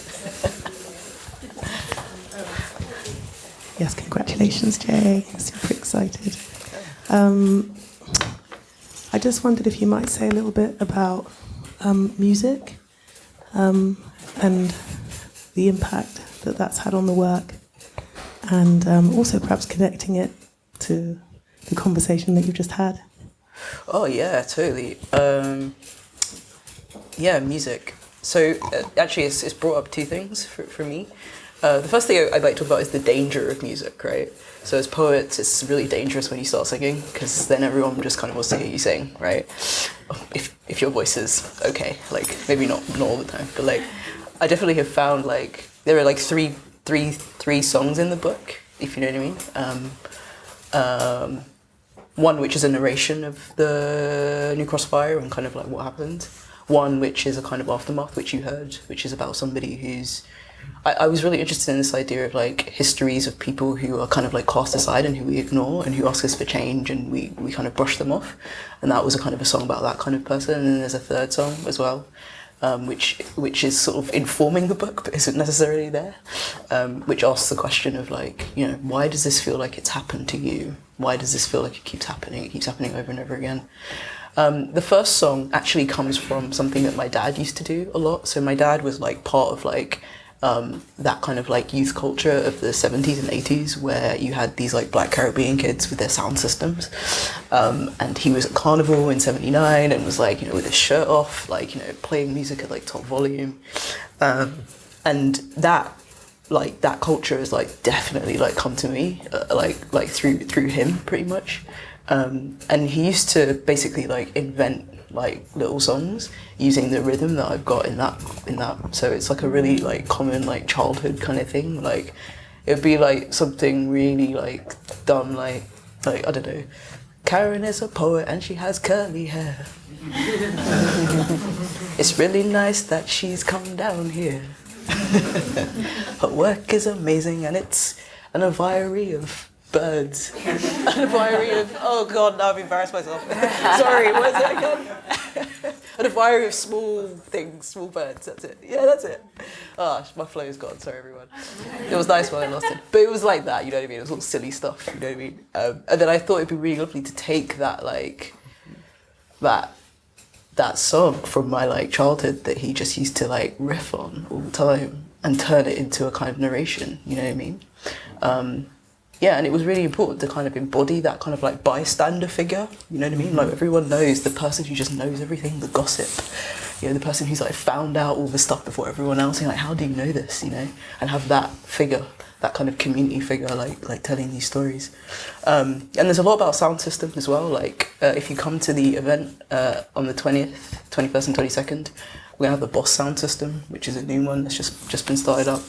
Yes, congratulations, Jay. Super excited. I just wondered if you might say a little bit about music and the impact that that's had on the work, and also perhaps connecting it to the conversation that you've just had. Oh, yeah, totally. Yeah, music. So actually, it's brought up 2 things for me. The first thing I'd like to talk about is the danger of music, right? So as poets, it's really dangerous when you start singing, because then everyone just kind of wants to hear you sing, right? If your voice is okay, like maybe not all the time, but like I definitely have found like there are like three songs in the book, if you know what I mean. One which is a narration of the New Cross fire and kind of like what happened. One which is a kind of aftermath, which you heard, which is about somebody who's... I was really interested in this idea of like histories of people who are kind of like cast aside and who we ignore and who ask us for change, and we kind of brush them off. And that was a kind of a song about that kind of person. And then there's a third song as well, which is sort of informing the book but isn't necessarily there, which asks the question of like, you know, why does this feel like it's happened to you? Why does this feel like it keeps happening over and over again? The first song actually comes from something that my dad used to do a lot. So my dad was like part of like that kind of like youth culture of the 70s and 80s, where you had these like Black Caribbean kids with their sound systems, and he was at Carnival in 79 and was like, you know, with his shirt off, like, you know, playing music at like top volume, and that culture has like definitely like come to me like through him pretty much. And he used to basically like invent like little songs using the rhythm that I've got in that. So it's like a really like common like childhood kind of thing. Like it'd be like something really like dumb, like I don't know. Karen is a poet and she has curly hair. It's really nice that she's come down here. Her work is amazing and it's an aviary of birds. An aviary of, oh God, now I've embarrassed myself. Sorry, what is it again? An aviary of small things, small birds, that's it. Yeah, that's it. Ah, my flow's gone, sorry everyone. It was nice when I lost it. But it was like that, you know what I mean? It was all silly stuff, you know what I mean? And then I thought it'd be really lovely to take that, like, that that song from my like childhood that he just used to like riff on all the time and turn it into a kind of narration, you know what I mean? Yeah, and it was really important to kind of embody that kind of like bystander figure, you know what I mean? Like everyone knows the person who just knows everything, the gossip, you know, the person who's like found out all the stuff before everyone else, and like, how do you know this, you know? And have that figure, that kind of community figure, like telling these stories. And there's a lot about sound system as well. Like if you come to the event on the 20th, 21st and 22nd, we're gonna have the Boss sound system, which is a new one that's just been started up.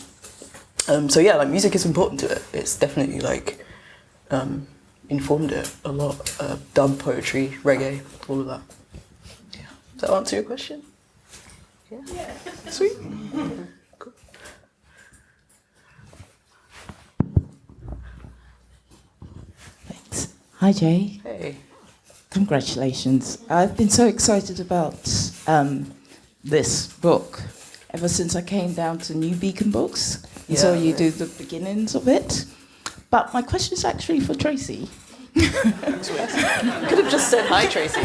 So yeah, like music is important to it. It's definitely like informed it a lot. Dub, poetry, reggae, all of that. Yeah. Does that answer your question? Yeah. Sweet. Cool. Thanks. Hi, Jay. Hey. Congratulations. I've been so excited about this book ever since I came down to New Beacon Books. And so you do the beginnings of it. But my question is actually for Tracy. Could have just said hi, Tracy.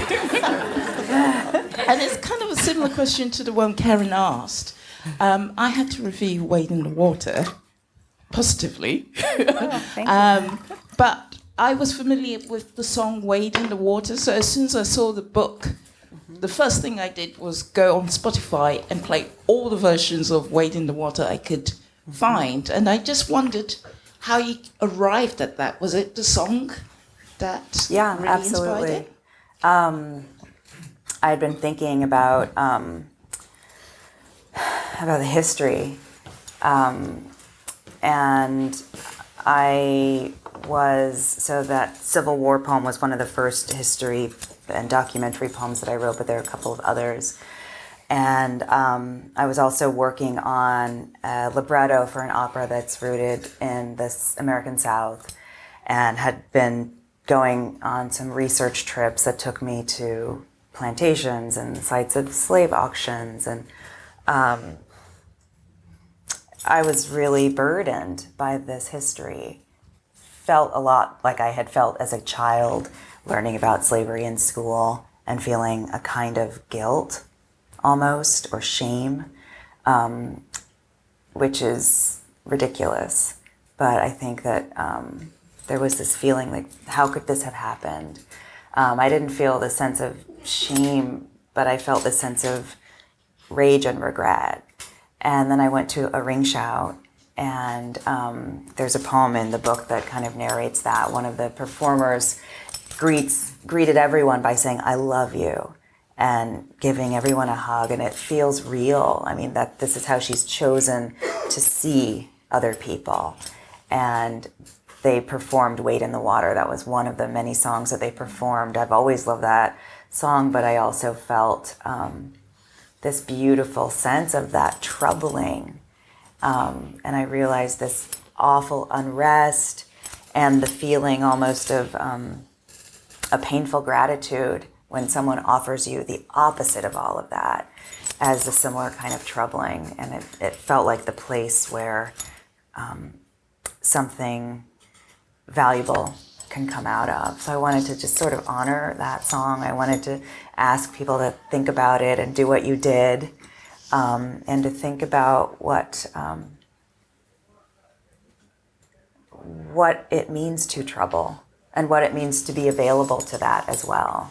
And it's kind of a similar question to the one Karen asked. I had to review Wade in the Water, positively. Oh, thank you. But I was familiar with the song Wade in the Water, so as soon as I saw the book, the first thing I did was go on Spotify and play all the versions of Wade in the Water I could find. And I just wondered how you arrived at that. Was it the song that really absolutely. inspired it? I had been thinking about the history, and that Civil War poem was one of the first history and documentary poems that I wrote, but there are a couple of others. And I was also working on a libretto for an opera that's rooted in this American South, and had been going on some research trips that took me to plantations and sites of slave auctions. And I was really burdened by this history. Felt a lot like I had felt as a child learning about slavery in school and feeling a kind of guilt almost, or shame, which is ridiculous. But I think that there was this feeling like, how could this have happened? I didn't feel the sense of shame, but I felt the sense of rage and regret. And then I went to a ring shout, and there's a poem in the book that kind of narrates that. One of the performers greeted everyone by saying, "I love you," and giving everyone a hug, and it feels real. I mean, that this is how she's chosen to see other people. And they performed Wade in the Water. That was one of the many songs that they performed. I've always loved that song, but I also felt this beautiful sense of that troubling. And I realized this awful unrest and the feeling almost of a painful gratitude when someone offers you the opposite of all of that as a similar kind of troubling. And it felt like the place where something valuable can come out of. So I wanted to just sort of honor that song. I wanted to ask people to think about it and do what you did, and to think about what it means to trouble and what it means to be available to that as well.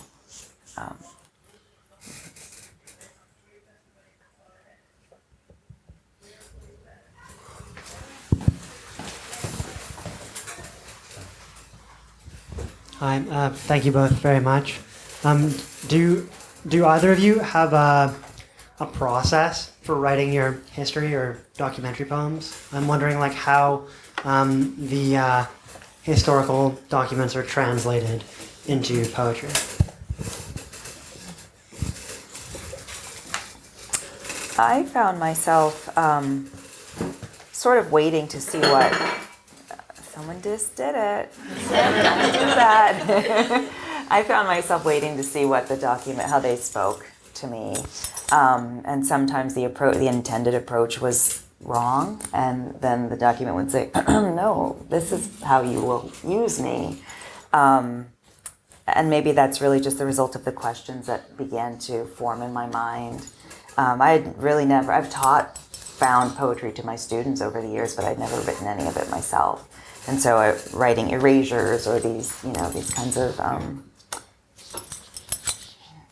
Hi, thank you both very much. Do either of you have a process for writing your history or documentary poems? I'm wondering like how the historical documents are translated into poetry. I found myself sort of waiting to see what... Someone just did it. Don't do that. I found myself waiting to see what the document, how they spoke to me. And sometimes the intended approach was wrong, and then the document would say, no, this is how you will use me. And and maybe that's really just the result of the questions that began to form in my mind. I've taught found poetry to my students over the years, but I'd never written any of it myself. And so writing erasures or these kinds of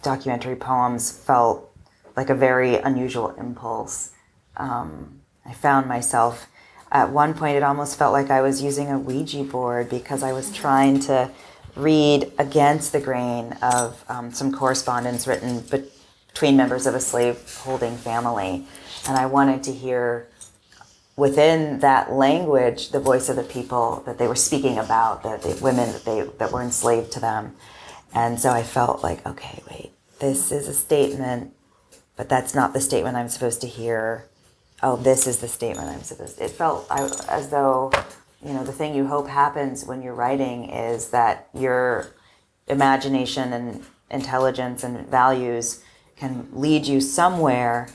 documentary poems felt like a very unusual impulse. I found myself, at one point, it almost felt like I was using a Ouija board because I was trying to read against the grain of some correspondence written between members of a slaveholding family. And I wanted to hear within that language the voice of the people that they were speaking about, the women that were enslaved to them. And so I felt like, okay, wait, this is a statement, but that's not the statement I'm supposed to hear. Oh, this is the statement I'm supposed to. It felt as though, the thing you hope happens when you're writing is that your imagination and intelligence and values can lead you somewhere,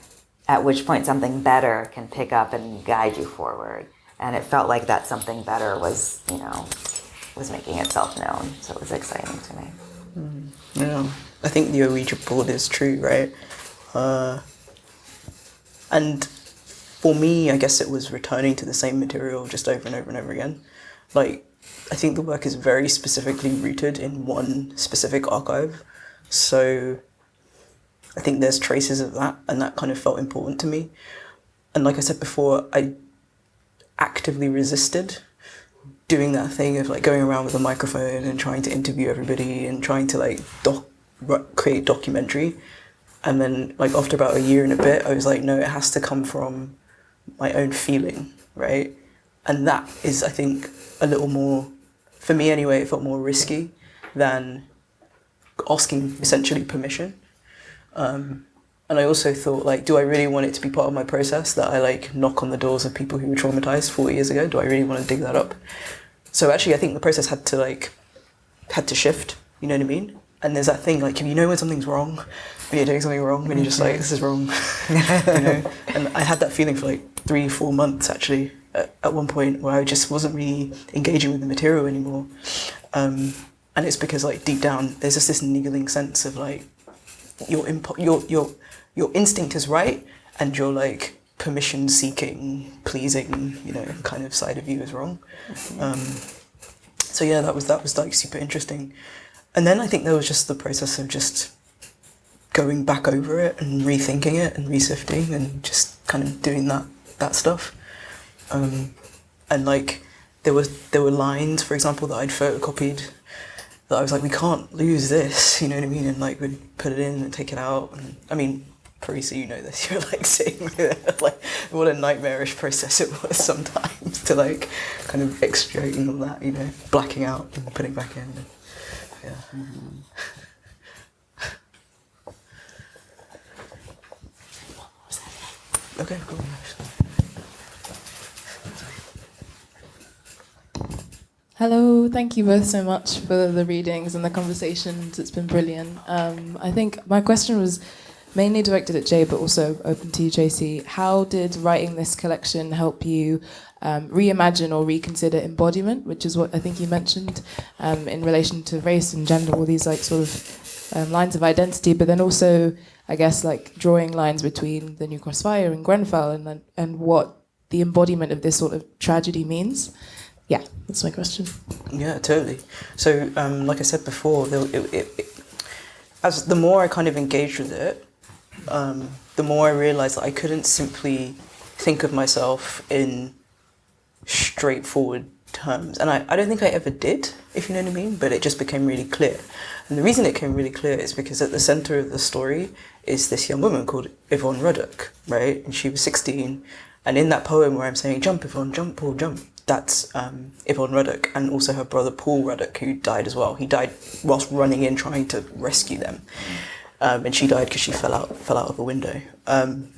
at which point something better can pick up and guide you forward. And it felt like that something better was making itself known. So it was exciting to me. Yeah, I think the Ouija board is true, right? And for me, I guess it was returning to the same material just over and over and over again. Like, I think the work is very specifically rooted in one specific archive. So I think there's traces of that, and that kind of felt important to me. And like I said before, I actively resisted doing that thing of like going around with a microphone and trying to interview everybody and trying to like create documentary. And then like after about a year and a bit, I was like, no, it has to come from my own feeling, right? And that is, I think, a little more, for me anyway, it felt more risky than asking essentially permission. And I also thought, like, do I really want it to be part of my process that I like knock on the doors of people who were traumatized 40 years ago? Do I really want to dig that up? So actually, I think the process had to shift, you know what I mean? And there's that thing, like, you know when something's wrong, when you're doing something wrong, when you're just like, this is wrong, And I had that feeling for like 3-4 months, actually, at one point where I just wasn't really engaging with the material anymore. And it's because, like, deep down, there's just this niggling sense of, like, your instinct is right, and your, like, permission-seeking, pleasing, kind of side of you is wrong. So yeah, that was like super interesting. And then I think there was just the process of just going back over it and rethinking it and resifting and just kind of doing that stuff. And like there were lines, for example, that I'd photocopied that I was like, we can't lose this, you know what I mean? And like we'd put it in and take it out. And I mean, Parisa, you know this, you're like sitting with like what a nightmarish process it was sometimes to like kind of extracting all that, blacking out and putting back in. And, yeah. Mm-hmm. Okay, cool. Hello, thank you both so much for the readings and the conversations. It's been brilliant. I think my question was mainly directed at Jay, but also open to you, Tracy. How did writing this collection help you reimagine or reconsider embodiment, which is what I think you mentioned in relation to race and gender, all these like sort of lines of identity, but then also, I guess, like drawing lines between the New Cross Fire and Grenfell and what the embodiment of this sort of tragedy means? Yeah, that's my question. Yeah, totally. So, like I said before, as the more I kind of engaged with it, the more I realised that I couldn't simply think of myself in straightforward terms. And I don't think I ever did, if you know what I mean, but it just became really clear. And the reason it became really clear is because at the centre of the story is this young woman called Yvonne Ruddock, right? And she was 16. And in that poem where I'm saying, jump, Yvonne, jump, Paul, jump, that's Yvonne Ruddock, and also her brother Paul Ruddock, who died as well. He died whilst running in trying to rescue them. And she died because she fell out of a window. And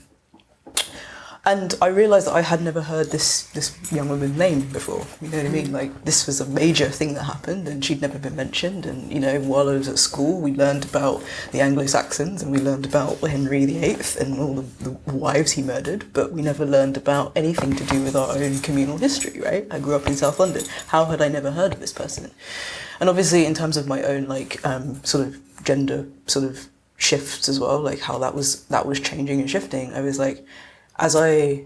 And I realised that I had never heard this young woman's name before. You know what I mean? Like, this was a major thing that happened, and she'd never been mentioned. And, you know, while I was at school, we learned about the Anglo-Saxons, and we learned about Henry VIII and all the wives he murdered, but we never learned about anything to do with our own communal history, right? I grew up in South London. How had I never heard of this person? And obviously, in terms of my own, like, sort of gender sort of shifts as well, like how that was changing and shifting, I was like, as I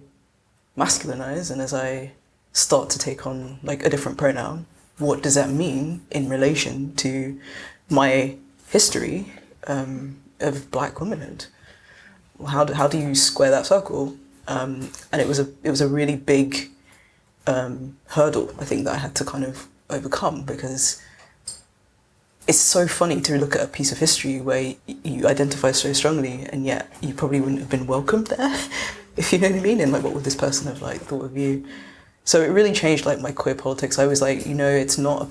masculinize and as I start to take on like a different pronoun, what does that mean in relation to my history of Black womanhood? How do you square that circle? And it was a really big hurdle, I think, that I had to kind of overcome, because it's so funny to look at a piece of history where you identify so strongly and yet you probably wouldn't have been welcomed there, if you know what I mean, and like what would this person have like thought of you. So it really changed like my queer politics. I was like, you know, it's not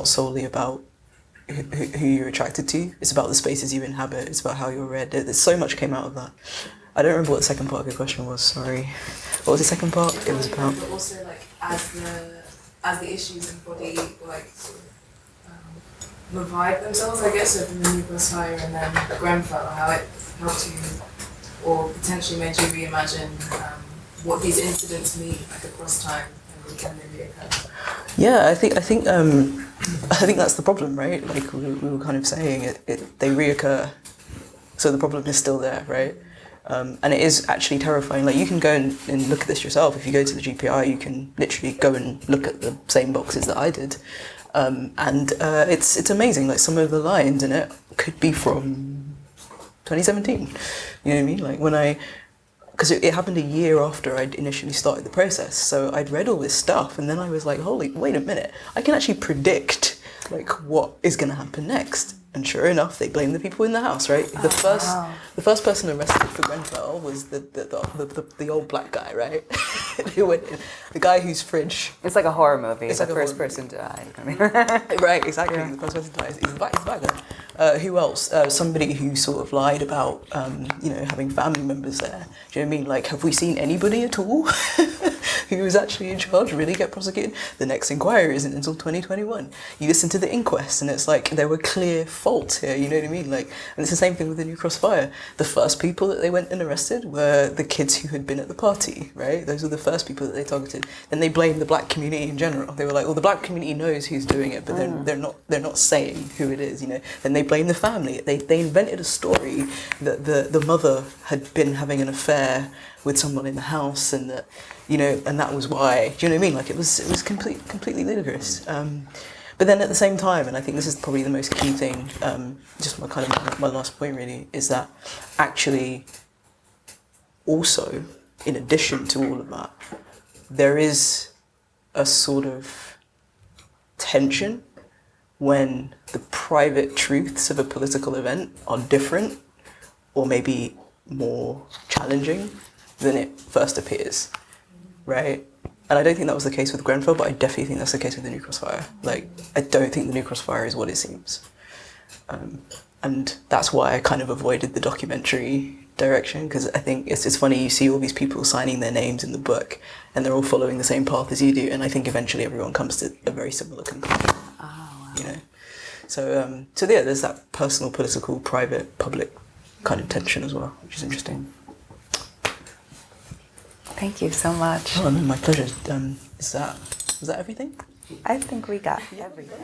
solely about who you're attracted to, it's about the spaces you inhabit, it's about how you're read. There's so much came out of that. I don't remember what the second part of your question was, sorry. What was the second part? It was about... But also like as the issues embody like sort of revive themselves, I guess, so from the New Crossfire and then Grenfell, how it helped you or potentially made you reimagine what these incidents mean like across time and can they reoccur? Yeah, I think that's the problem, right? Like we were kind of saying, they reoccur, so the problem is still there, right? And it is actually terrifying. Like you can go and look at this yourself. If you go to the GPI, you can literally go and look at the same boxes that I did. And it's amazing, like some of the lines in it could be from 2017, you know what I mean? Like because it happened a year after I'd initially started the process, so I'd read all this stuff and then I was like, wait a minute, I can actually predict like what is going to happen next. And sure enough, they blame the people in the house, right? The first person arrested for Grenfell was the old Black guy, right? They went in, the guy whose fridge. It's like a horror movie. It's the like first person died. I mean. Right, exactly. Yeah. The first person dies. He's a black guy. Who else? Somebody who sort of lied about, having family members there. Do you know what I mean? Like, have we seen anybody at all who was actually in charge really get prosecuted? The next inquiry isn't until 2021. You listen to the inquest, and it's like there were clear faults here. You know what I mean? Like, and it's the same thing with the New Crossfire. The first people that they went and arrested were the kids who had been at the party. Right? Those were the first people that they targeted. Then they blamed the Black community in general. They were like, well, the Black community knows who's doing it, but they're not saying who it is. You know. Then they blamed the family. They invented a story that the mother had been having an affair with someone in the house, and that, you know, and that was why. Do you know what I mean? Like it was completely ludicrous. But then at the same time, and I think this is probably the most key thing, just my last point really, is that actually also, in addition to all of that, there is a sort of tension when the private truths of a political event are different or maybe more challenging than it first appears, right? And I don't think that was the case with Grenfell, but I definitely think that's the case with the New Crossfire. Like, I don't think the New Crossfire is what it seems. And that's why I kind of avoided the documentary direction, because I think it's funny, you see all these people signing their names in the book and they're all following the same path as you do, and I think eventually everyone comes to a very similar conclusion. Oh, wow. You know? So yeah, there's that personal, political, private, public kind of tension as well, which is interesting. Thank you so much. Oh, no, my pleasure. Was that everything? I think we got everything.